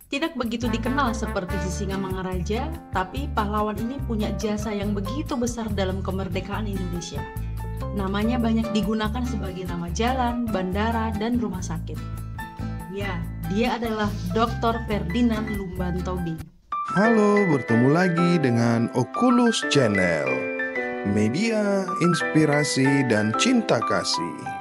Tidak begitu dikenal seperti si Singamangaraja, tapi pahlawan ini punya jasa yang begitu besar dalam kemerdekaan Indonesia. Namanya banyak digunakan sebagai nama jalan, bandara, dan rumah sakit. Ya, dia adalah Dr. Ferdinand Lumban Tobing. Halo, bertemu lagi dengan Oculus Channel, media, inspirasi, dan cinta kasih.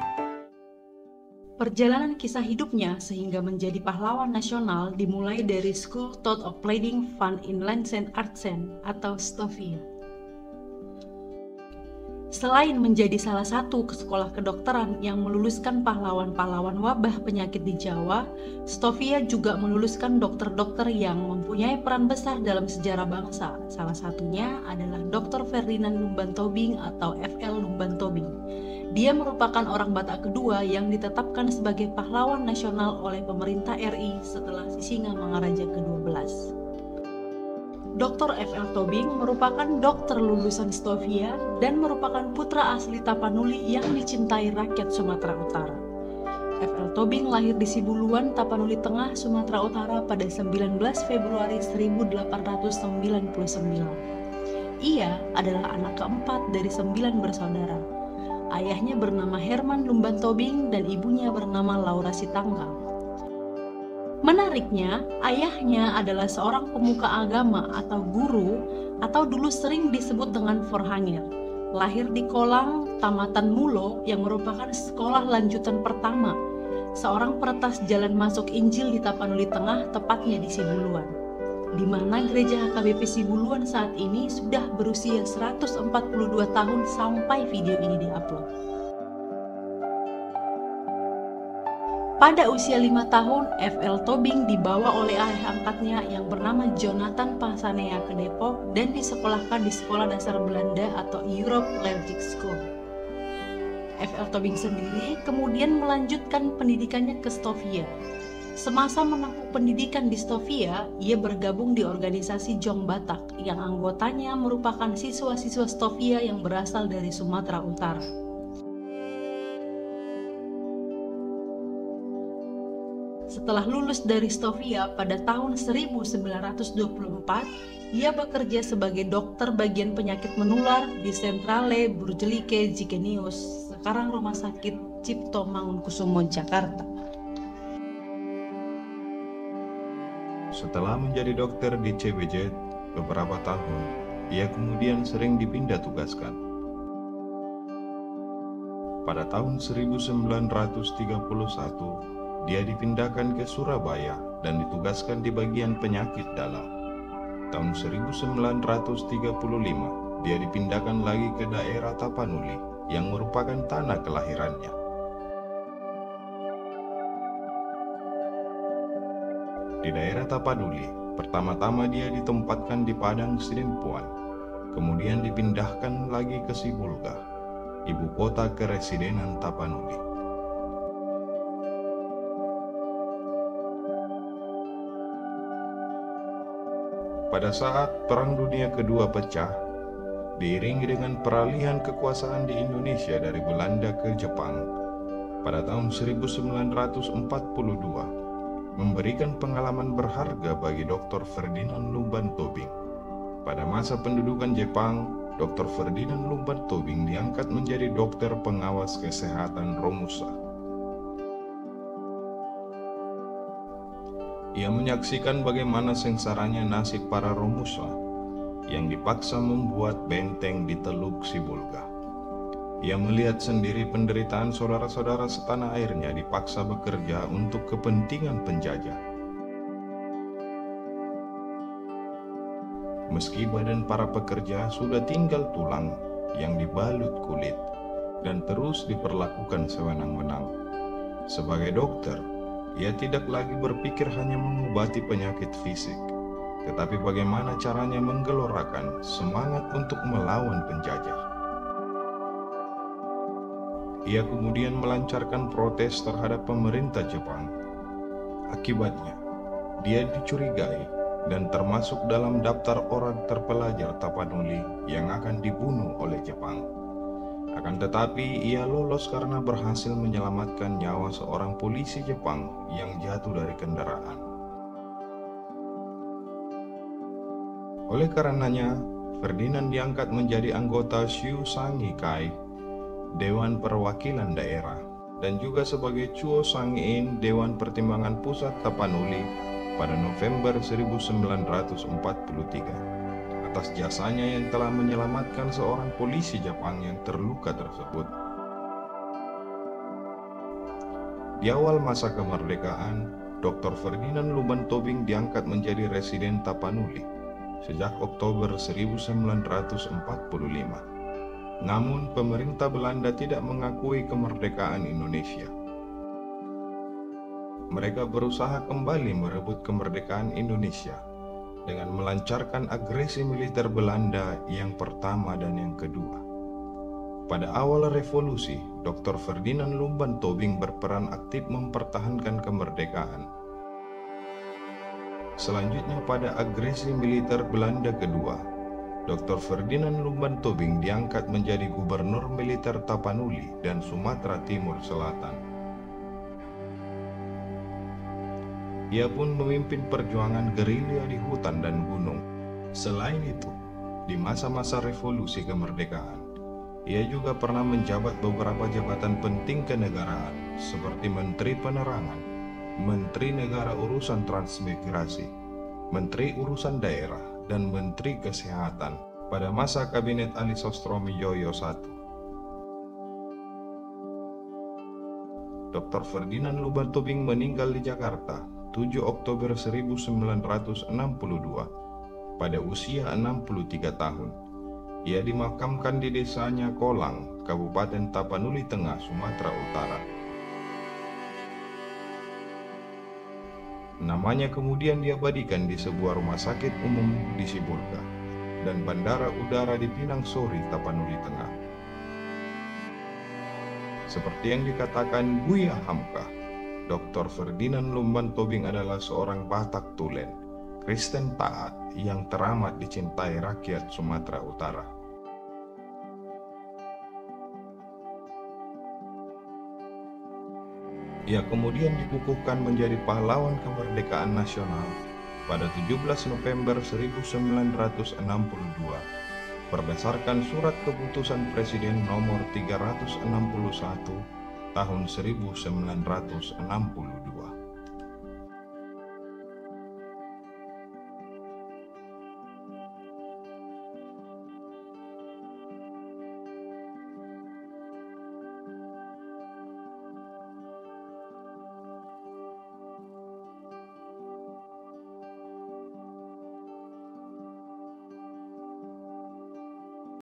Perjalanan kisah hidupnya sehingga menjadi pahlawan nasional dimulai dari School Thought of Leading Fund in Lands and Arts atau STOVIA. Selain menjadi salah satu sekolah kedokteran yang meluluskan pahlawan-pahlawan wabah penyakit di Jawa, STOVIA juga meluluskan dokter-dokter yang mempunyai peran besar dalam sejarah bangsa. Salah satunya adalah Dr. Ferdinand Lumban Tobing atau FL Lumban Tobing. Dia merupakan orang Batak kedua yang ditetapkan sebagai pahlawan nasional oleh pemerintah RI setelah Singamangaraja ke-12. Dr. FL Tobing merupakan dokter lulusan STOVIA dan merupakan putra asli Tapanuli yang dicintai rakyat Sumatera Utara. FL Tobing lahir di Sibuluan, Tapanuli Tengah, Sumatera Utara pada 19 Februari 1899. Ia adalah anak keempat dari 9 bersaudara. Ayahnya bernama Herman Lumban Tobing dan ibunya bernama Laura Sitanggal. Menariknya, ayahnya adalah seorang pemuka agama atau guru atau dulu sering disebut dengan Forhanger. Lahir di Kolang, Tamatan Mulo yang merupakan sekolah lanjutan pertama, seorang peretas jalan masuk Injil di Tapanuli Tengah, tepatnya di Sibuluan, di mana gereja HKBP Sibuluan saat ini sudah berusia 142 tahun sampai video ini diupload. Pada usia 5 tahun, FL Tobing dibawa oleh ayah angkatnya yang bernama Jonathan Pasanea ke Depok dan disekolahkan di Sekolah Dasar Belanda atau Europe Leerlijk School. FL Tobing sendiri kemudian melanjutkan pendidikannya ke STOVIA. Semasa menempuh pendidikan di STOVIA, ia bergabung di organisasi Jong Batak yang anggotanya merupakan siswa-siswa STOVIA yang berasal dari Sumatera Utara. Setelah lulus dari STOVIA pada tahun 1924, ia bekerja sebagai dokter bagian penyakit menular di Sentrale Burjelike Jikenius, sekarang Rumah Sakit Cipto Mangunkusumo, Jakarta. Setelah menjadi dokter di CBJ beberapa tahun, ia kemudian sering dipindah tugaskan. Pada tahun 1931, dia dipindahkan ke Surabaya dan ditugaskan di bagian penyakit dalam. Tahun 1935, dia dipindahkan lagi ke daerah Tapanuli yang merupakan tanah kelahirannya. Di daerah Tapanuli, pertama-tama dia ditempatkan di Padang Sidempuan, kemudian dipindahkan lagi ke Sibulga, ibu kota keresidenan Tapanuli. Pada saat Perang Dunia Kedua pecah, diiringi dengan peralihan kekuasaan di Indonesia dari Belanda ke Jepang, pada tahun 1942, memberikan pengalaman berharga bagi Dr. Ferdinand Lumban Tobing. Pada masa pendudukan Jepang, Dr. Ferdinand Lumban Tobing diangkat menjadi dokter pengawas kesehatan Romusa. Ia menyaksikan bagaimana sengsaranya nasib para Romusa yang dipaksa membuat benteng di Teluk Sibulga. Ia melihat sendiri penderitaan saudara-saudara setanah airnya dipaksa bekerja untuk kepentingan penjajah. Meski badan para pekerja sudah tinggal tulang yang dibalut kulit dan terus diperlakukan sewenang-wenang, sebagai dokter, ia tidak lagi berpikir hanya mengobati penyakit fisik, tetapi bagaimana caranya menggelorakan semangat untuk melawan penjajah. Ia kemudian melancarkan protes terhadap pemerintah Jepang. Akibatnya, dia dicurigai dan termasuk dalam daftar orang terpelajar Tapanuli yang akan dibunuh oleh Jepang. Akan tetapi ia lolos karena berhasil menyelamatkan nyawa seorang polisi Jepang yang jatuh dari kendaraan. Oleh karenanya, Ferdinand diangkat menjadi anggota Siu Sangi Kai, Dewan Perwakilan Daerah, dan juga sebagai Chuo Sangiin Dewan Pertimbangan Pusat Tapanuli pada November 1943 atas jasanya yang telah menyelamatkan seorang polisi Jepang yang terluka tersebut. Di awal masa kemerdekaan, Dr. Ferdinand Lumban Tobing diangkat menjadi residen Tapanuli sejak Oktober 1945. Namun, pemerintah Belanda tidak mengakui kemerdekaan Indonesia. Mereka berusaha kembali merebut kemerdekaan Indonesia dengan melancarkan agresi militer Belanda yang pertama dan yang kedua. Pada awal revolusi, Dr. Ferdinand Lumban Tobing berperan aktif mempertahankan kemerdekaan. Selanjutnya pada agresi militer Belanda kedua, Dr. Ferdinand Lumban Tobing diangkat menjadi gubernur militer Tapanuli dan Sumatera Timur Selatan. Ia pun memimpin perjuangan gerilya di hutan dan gunung. Selain itu, di masa-masa revolusi kemerdekaan, ia juga pernah menjabat beberapa jabatan penting kenegaraan seperti Menteri Penerangan, Menteri Negara Urusan Transmigrasi, Menteri Urusan Daerah, dan Menteri Kesehatan pada masa Kabinet Ali Sostromijoyo I. Dr. Ferdinand Lumban Tobing meninggal di Jakarta 7 Oktober 1962 pada usia 63 tahun. Ia dimakamkan di desanya Kolang, Kabupaten Tapanuli Tengah, Sumatera Utara. Namanya kemudian diabadikan di sebuah rumah sakit umum di Sibolga dan Bandara Udara di Pinang Sori, Tapanuli Tengah. Seperti yang dikatakan Buya Hamka, Dr. Ferdinand Lumban Tobing adalah seorang Batak Tulen, Kristen taat yang teramat dicintai rakyat Sumatera Utara. Ia kemudian dikukuhkan menjadi pahlawan kemerdekaan nasional pada 17 November 1962 berdasarkan Surat Keputusan Presiden nomor 361 tahun 1962.